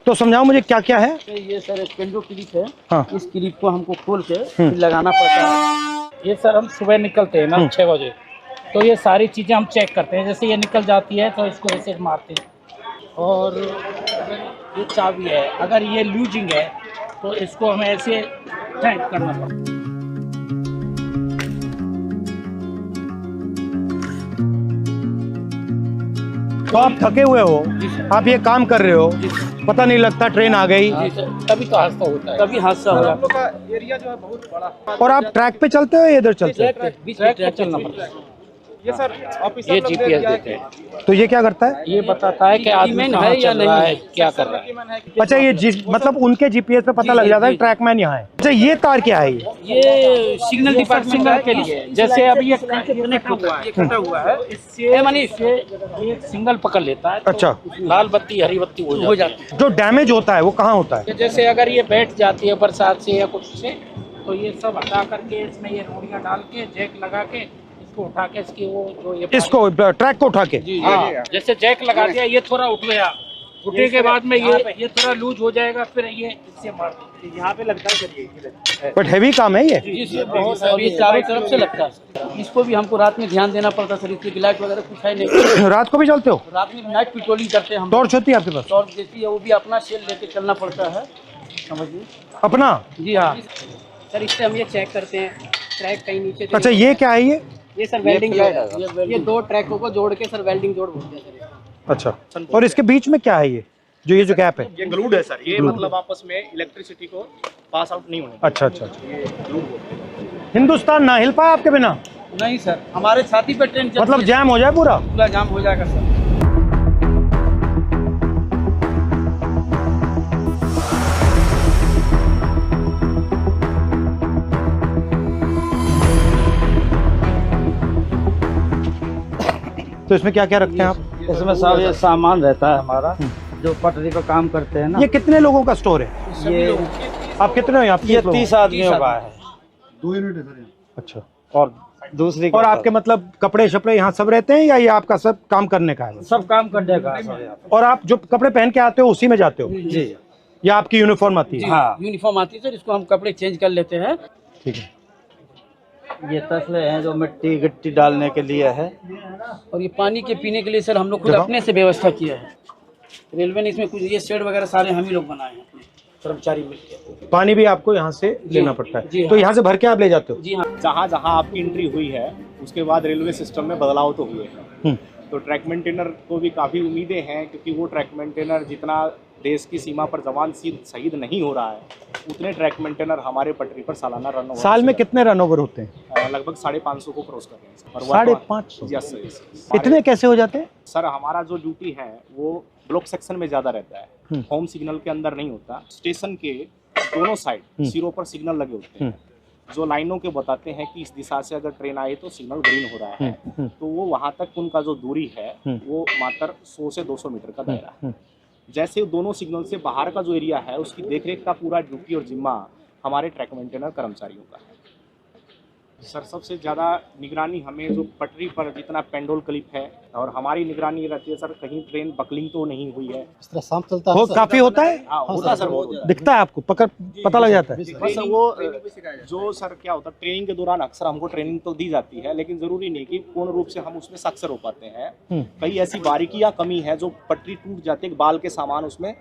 तो समझाओ मुझे क्या क्या है। ये सर एक पेंडो क्लिप है। हाँ। इस क्लिप को हमको खोल के फिर लगाना पड़ता है। ये सर हम सुबह निकलते हैं ना 6 बजे, तो ये सारी चीज़ें हम चेक करते हैं। जैसे ये निकल जाती है तो इसको ऐसे मारते हैं। और ये चाबी है, अगर ये लूजिंग है तो इसको हमें ऐसे टाइट करना पड़ता है। तो आप थके हुए हो, आप ये काम कर रहे हो, पता नहीं लगता ट्रेन आ गई, तभी तो हादसा होता है, तभी हादसा हो जाता है। एरिया जो है बहुत बड़ा। और आप ट्रैक पे चलते हो या इधर चलते हो? बीच में ट्रैक चलना पड़ता है। ये सर ऑफिस ये जीपीएस देते हैं। तो ये क्या करता है? ये बताता है कि आदमी है या नहीं है, क्या कर रहा है। अच्छा, ये मतलब उनके जीपीएस पे पता लग जाता है ट्रैकमैन यहाँ है। अच्छा, ये तार क्या है? ये सिग्नल डिपार्टमेंट के लिए, जैसे अभी ये कनेक्ट हुआ है, कटा हुआ है, इससे मानी इससे ये सिग्नल पकड़ लेता है। अच्छा, लाल बत्ती हरी बत्ती हो जाती है। जो डैमेज होता है वो कहाँ होता है? जैसे अगर ये बैठ जाती है बरसात से या कुछ से, तो ये सब हटा करके इसमें ये रोड़ियाँ डाल के जैक लगा के इसको उठा के इसकी वो जो ये इसको ट्रैक को उठा के? हाँ, जैसे जैक लगा दिया, ये थोड़ा उठ गया, उठने के बाद में ये थोड़ा लूज हो जाएगा, फिर ये इससे मार देते। यहाँ पे लगता है। बट हैवी काम है ये। ये बहुत, और ये चारों तरफ से लगता है। इसको भी हमको रात में ध्यान देना पड़ता है सर, इसकी लाइट वगैरह कुछ है नहीं। रात को भी चलते हो? रात में नाइट पेट्रोलिंग करते हैं हम। टॉर्च होती है आपके पास? टॉर्च देती है, वो भी अपना सेल लेके चलना पड़ता है, समझिए। अपना? जी हाँ सर, इससे हम ये चेक करते हैं ट्रैक कहीं नीचे। अच्छा, ये क्या है? ये सर वेल्डिंग है। ये दो ट्रैकों को जोड़ के सर वेल्डिंग जोड़ बोलते हैं सर। अच्छा, और इसके बीच में क्या है ये जो गैप है? ये ग्लूड है सर। ये मतलब आपस में इलेक्ट्रिसिटी को पास आउट नहीं होने। अच्छा अच्छा अच्छा। हिंदुस्तान ना हिल पाया आपके बिना? नहीं सर, हमारे छाती पे ट्रेन मतलब जैम हो जाए पूरा? पूरा जाम हो जाएगा सर। तो इसमें क्या क्या रखते हैं आप? इसमें सब ये सामान रहता है हमारा, जो पटरी पे काम करते हैं ना। ये कितने लोगों का स्टोर है? ये आप कितने हो? आप ये 30 आदमियों का है। 2 यूनिट है सर। अच्छा, और दूसरी और आपके मतलब कपड़े शपड़े यहाँ सब रहते हैं या ये आपका सब काम करने का है? सब काम करने का है। और आप जो कपड़े पहन के आते हो उसी में जाते हो जी, या आपकी यूनिफॉर्म आती है? हाँ यूनिफॉर्म आती है सर, इसको हम कपड़े चेंज कर लेते हैं। ठीक है। ये तसले हैं जो मिट्टी गिट्टी डालने के लिए है, और ये पानी के पीने के लिए सर हम लोग खुद अपने से व्यवस्था किया है। रेलवे ने इसमें कुछ ये शेड वगैरह सारे हम ही लोग बनाए हैं, अपने कर्मचारी मिलकर। पानी भी आपको यहाँ से लेना पड़ता है? जी तो यहाँ से भर के आप ले जाते हो? जी हाँ। जहाँ जहाँ आपकी एंट्री हुई है उसके बाद रेलवे सिस्टम में बदलाव तो हुए हैं। तो ट्रैक मेंटेनर को भी काफ़ी उम्मीदें हैं, क्योंकि वो ट्रैक मेंटेनर जितना देश की सीमा पर जवान शहीद नहीं हो रहा है, उतने ट्रैक मेंटेनर हमारे पटरी पर सालाना रन ओवर। साल में कितने रन ओवर होते हैं? लगभग 550 को क्रॉस कर रहे हैं। 550? Yes sir. इतने कैसे हो जाते हैं? सर हमारा जो ड्यूटी है वो ब्लॉक सेक्शन में ज़्यादा रहता है, होम सिग्नल के अंदर नहीं होता। स्टेशन के दोनों साइड सिरों पर सिग्नल लगे होते हैं, जो लाइनों के बताते हैं कि इस दिशा से अगर ट्रेन आई तो सिग्नल ग्रीन हो रहा है। तो वो वहाँ तक उनका जो दूरी है वो मात्र 100 से 200 मीटर का दायरा है। जैसे दोनों सिग्नल से बाहर का जो एरिया है उसकी देखरेख का पूरा ड्यूटी और जिम्मा हमारे ट्रैक मेंटेनर कर्मचारियों का है। सर सबसे ज़्यादा निगरानी हमें जो पटरी पर जितना पेंडोल क्लिप है, और हमारी निगरानी रहती है सर कहीं ट्रेन बकलिंग तो नहीं हुई है। इस तरह शाम चलता वो काफी होता है? हाँ होता है सर, बहुत होता है। दिखता है आपको? पता लग जाता है? बस वो जो सर क्या होता है, ट्रेनिंग के दौरान अक्सर हमको ट्रेनिंग तो दी जाती है, लेकिन जरूरी नहीं कि पूर्ण रूप से हम उसमें सक्सेस हो पाते हैं। कई ऐसी बारीकियां कमी है जो पटरी टूट जाती है, बाल के सामान उसमें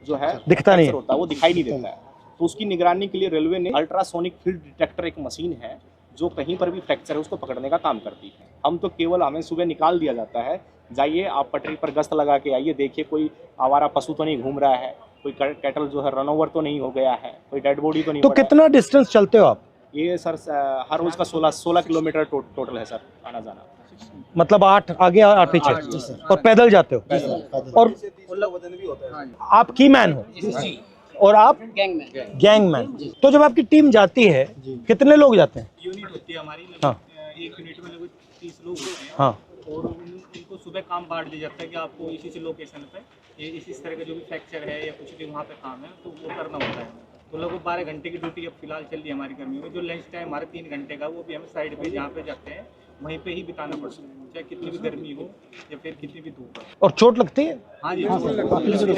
जो है दिखता नहीं होता है, वो दिखाई नहीं देता है। तो उसकी निगरानी के लिए रेलवे ने अल्ट्रासोनिक फील्ड डिटेक्टर एक मशीन है जो कहीं पर भी फ्रैक्चर है उसको पकड़ने का काम करती है। हम तो केवल हमें सुबह निकाल दिया जाता है, जाइए आप पटरी पर गश्त लगा के आइए, देखिए कोई आवारा पशु तो नहीं घूम रहा है, कोई कैटल जो है रन ओवर तो नहीं हो गया है, कोई डेड बॉडी तो नहीं। तो कितना डिस्टेंस चलते हो आप? ये सर हर रोज का 16 किलोमीटर टोटल है सर आना जाना। मतलब 8 आगे 8 पीछे? और पैदल जाते हो? और आप की मैन हो और आप गैंगमैन? तो जब आपकी टीम जाती है कितने लोग जाते हैं? यूनिट होती है हमारी, हाँ। एक यूनिट में लगभग 30 लोग होते हैं। हाँ। और इनको सुबह काम बांट दिया जाता है कि आपको इसी लोकेशन पे ये इसी तरह का जो भी फ्रैक्चर है या कुछ भी वहाँ पे काम है तो वो करना होता है। तो लगभग 12 घंटे की ड्यूटी अब फिलहाल चल रही है हमारी कर्मियों में। जो लंच टाइम हमारे 3 घंटे का, वो भी हम साइड पे जहाँ पे जाते हैं वहीं पे ही बिताना पड़ता है, चाहे कितनी भी गर्मी हो या फिर कितनी भी धूप हो। और चोट लगती है? हाँ जी,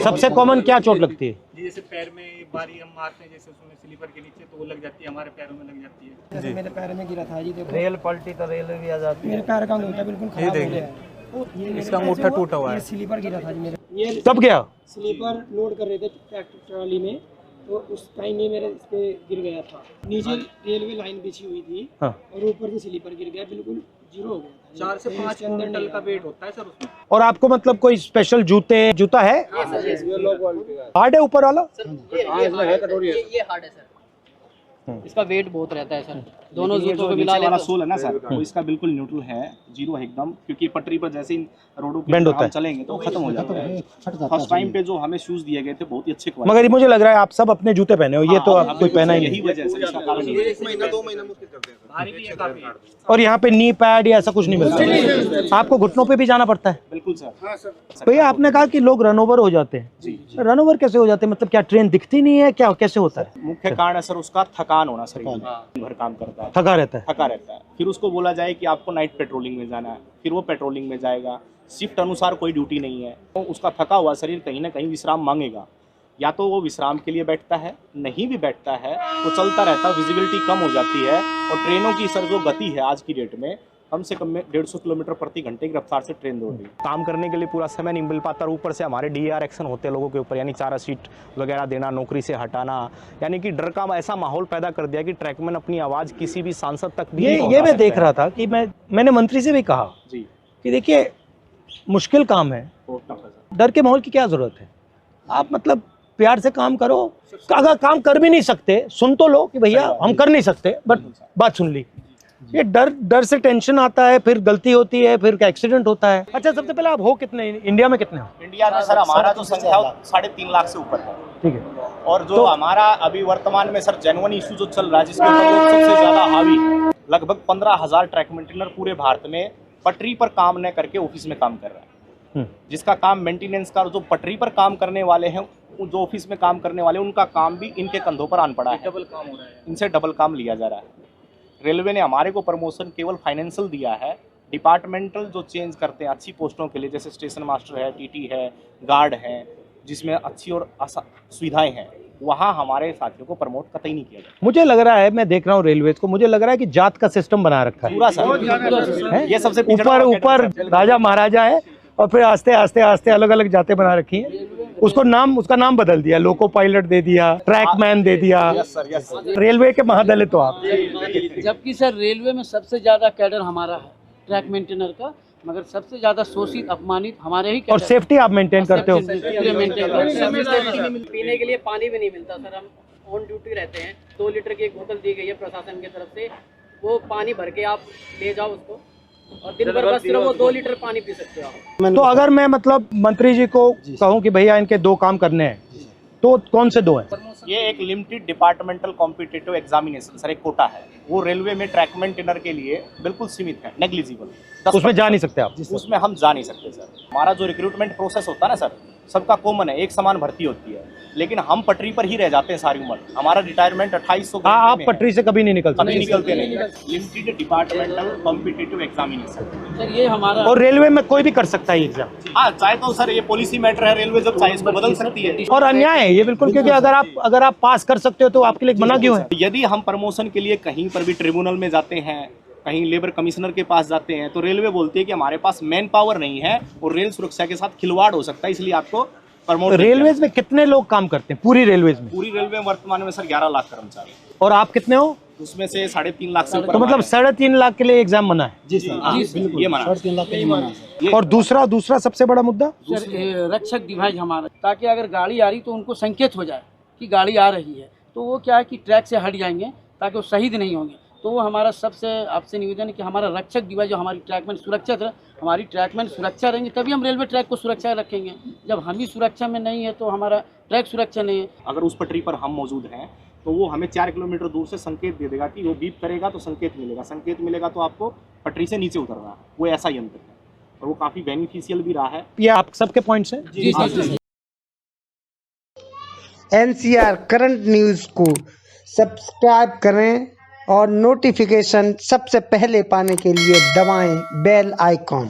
सबसे कॉमन क्या चोट लगती है? जी जैसे पैर में बारी हम मारते हैं, जैसे उसमें स्लीपर के नीचे, तो वो लग जाती है, हमारे पैरों में लग जाती है। जैसे मेरे पैर में गिरा था जी, देखो रेल पलटी तो रेल भी आ जाती है। मेरे पैर का अंगूठा बिल्कुल खराब हो गया है। ये इसका अंगूठा टूटा हुआ है। ये स्लीपर गिरा था जी मेरे, ये कब गया? स्लीपर लोड कर रहे थे ट्रैक्टर ट्रॉली में, तो उस टाइम ये मेरे इस पे गिर गया था। नीचे रेलवे लाइन बिछी हुई थी हाँ। और ऊपर से स्लीपर गिर गया, बिल्कुल जीरो हो गया। 4 से 5 क्विंटल का वेट होता है सर उसमें। और आपको मतलब कोई स्पेशल जूता है? हार्ड है ऊपर वाला? ये हार्ड है सर, इसका वेट बहुत रहता है सर। दोनों जूतों को मिला वाला लें सोल है ना सर, वो इसका बिल्कुल न्यूट्रल है, जीरो है एकदम, क्योंकि पटरी पर जैसे इन रोडों पे Bend होता हम है। चलेंगे तो खत्म हो जाता है। फर्स्ट टाइम पे जो हमें शूज दिए गए थे बहुत ही अच्छे क्वालिटी। मगर ये मुझे लग रहा है आप सब अपने जूते पहने हो, ये तो आप कोई पहना ही यही नहीं। वजह है सर, इसका कारण ये है। 1 महीना 2 महीना मुश्किल चलते हैं भारी भी है काफी। और यहाँ पे नी पैड या ऐसा कुछ नहीं मिलता? आपको घुटनों पे भी जाना पड़ता है? बिल्कुल सर। भैया आपने कहा कि लोग रन ओवर हो जाते हैं, रन ओवर कैसे हो जाते हैं? मतलब क्या ट्रेन दिखती नहीं है, क्या कैसे होता है? मुख्य कारण है सर उसका थकान होना, शरीर में दिन भर काम करता है, थका रहता है। थका रहता है। फिर उसको बोला जाए कि आपको नाइट पेट्रोलिंग में जाना है, फिर वो पेट्रोलिंग में जाएगा, शिफ्ट अनुसार कोई ड्यूटी नहीं है, तो उसका थका हुआ शरीर कहीं ना कहीं विश्राम मांगेगा। या तो वो विश्राम के लिए बैठता है, नहीं भी बैठता है तो चलता रहता है, विजिबिलिटी कम हो जाती है। और ट्रेनों की सर जो गति है आज की डेट में, कम से कम में 150 किलोमीटर प्रति घंटे की रफ्तार से ट्रेन दौड़ रही है। काम करने के लिए पूरा समय नहीं मिल पाता, और ऊपर से हमारे DAR एक्शन होते हैं लोगों के ऊपर, यानी 4 सीट वगैरह देना, नौकरी से हटाना, यानी कि डर का ऐसा माहौल पैदा कर दिया कि ट्रैकमैन अपनी आवाज़ किसी भी सांसद तक भी नहीं ये पहुंचा मैं सकते देख हैं। रहा था कि मैंने मंत्री से भी कहा जी, कि देखिए मुश्किल काम है, बहुत टफ है सर। डर के माहौल की क्या जरूरत है? आप मतलब प्यार से काम करो। अगर काम कर भी नहीं सकते, सुन तो लो कि भैया हम कर नहीं सकते, बट बात सुन ली। ये डर से टेंशन आता है, फिर गलती होती है, फिर एक्सीडेंट होता है। अच्छा, सबसे पहले आप हो कितने इंडिया में? कितने हो? इंडिया में सर हमारा जो संख्या है वो 3.5 लाख से ऊपर है। ठीक है। और जो हमारा अभी वर्तमान में सर जेन्युइन इशू जो चल रहा है, जिसके ऊपर लोग सबसे ज्यादा हावी, लगभग 15,000 ट्रैक मेंटेनर पूरे भारत में पटरी पर काम न करके ऑफिस में काम कर रहा है। जिसका काम मेंटेनेंस का, जो पटरी पर काम करने वाले हैं, जो ऑफिस में काम करने वाले, उनका काम भी इनके कंधों पर आन पड़ा है, डबल काम हो रहा है, इनसे डबल काम लिया जा रहा है। रेलवे ने हमारे को प्रमोशन केवल फाइनेंशियल दिया है, डिपार्टमेंटल जो चेंज करते हैं अच्छी पोस्टों के लिए, जैसे स्टेशन मास्टर है, TT है, गार्ड है, जिसमें अच्छी और सुविधाएं हैं, वहाँ हमारे साथियों को प्रमोट कतई नहीं किया जाता। मुझे लग रहा है, मैं देख रहा हूँ रेलवेज को, मुझे लग रहा है कि जात का सिस्टम बना रखा है पूरा सर, हैं? ये सबसे ऊपर राजा महाराजा है, और फिर आस्ते आस्ते आस्ते अलग अलग जातें बना रखी हैं। उसका नाम बदल दिया, लोको पायलट दे दिया, ट्रैकमैन दे दिया। Yes sir. रेलवे के महादलित हो आप। जबकि सर रेलवे में सबसे ज्यादा कैडर हमारा है ट्रैक मेंटेनर का, मगर सबसे ज्यादा शोषित अपमानित हमारे ही और सेफ्टी आप मेंटेन करते हो? पीने के लिए पानी भी नहीं मिलता सर, हम ऑन ड्यूटी रहते हैं। 2 लीटर की एक बोतल दी गई है प्रशासन की तरफ से, वो पानी भर के आप ले जाओ उसको, और दिन भर बस सिर्फ वो 2 लीटर पानी पी सकते हो आप। तो अगर मैं मतलब मंत्री जी को कहूँ कि भैया इनके 2 काम करने हैं, तो कौन से 2 हैं? ये एक limited departmental competitive examination sir, एक कोटा है, वो रेलवे में ट्रैक मेंटेनर के लिए बिल्कुल सीमित है, नेग्लिजिबल। उसमें जा नहीं सकते आप? उसमें हम जा नहीं सकते सर। हमारा जो रिक्रूटमेंट प्रोसेस होता है ना सर, सबका कॉमन है, एक समान भर्ती होती है, लेकिन हम पटरी पर ही रह जाते हैं सारी उम्र। हमारा रिटायरमेंट 2800। आप पटरी से कभी नहीं निकलते? कभी निकलते नहीं। Limited departmental competitive examination sir ये हमारा, और रेलवे में कोई भी कर सकता है एग्जाम? हाँ, चाहे तो सर ये पॉलिसी मैटर है, रेलवे जब चाहे इसको बदल सकती है। और अन्याय है ये बिल्कुल, क्योंकि अगर आप पास कर सकते हो तो आपके लिए मना क्यों है? यदि हम प्रमोशन के लिए कहीं पर भी ट्रिब्यूनल में जाते हैं, कहीं लेबर कमिश्नर के पास जाते हैं, तो रेलवे बोलती है कि हमारे पास मैन पावर नहीं है और रेल सुरक्षा के साथ खिलवाड़ हो सकता है, इसलिए आपको प्रमोट। रेलवेज में कितने लोग काम करते हैं पूरी रेलवेज में? पूरी रेलवे वर्तमान में सर 11 लाख कर्मचारी, और आप कितने हो? उसमें से 3.5 लाख से ऊपर। तो मतलब 3.5 लाख के लिए एग्जाम मना है? जी सर, बिल्कुल ये मना। 3.5 लाख का ही माना है। और दूसरा सबसे बड़ा मुद्दा सर रक्षक डिवाइस हमारा, ताकि अगर गाड़ी आ रही तो उनको संकेत हो जाए कि गाड़ी आ रही है, तो वो क्या है कि ट्रैक से हट जाएंगे ताकि वो शहीद नहीं होंगे। तो वो हमारा सबसे आपसे निवेदन है कि हमारा रक्षक डिवाइस जो हमारी ट्रैकमैन सुरक्षित है, हमारी ट्रैकमैन सुरक्षा रहेंगे तभी हम रेलवे ट्रैक को सुरक्षा रखेंगे। जब हम ही सुरक्षा में नहीं है तो हमारा ट्रैक सुरक्षा नहीं है। अगर उस पटरी पर हम मौजूद हैं तो वो हमें 4 किलोमीटर दूर से संकेत दे देगा कि वो बीप करेगा तो संकेत मिलेगा तो आपको पटरी से नीचे उतरना है। वो ऐसा यंत्र है और वो काफ़ी बेनिफिशियल भी रहा है। ये आप सबके पॉइंट्स हैं? जी जी। NCR करंट न्यूज़ को सब्सक्राइब करें और नोटिफिकेशन सबसे पहले पाने के लिए दबाएं बेल आइकॉन।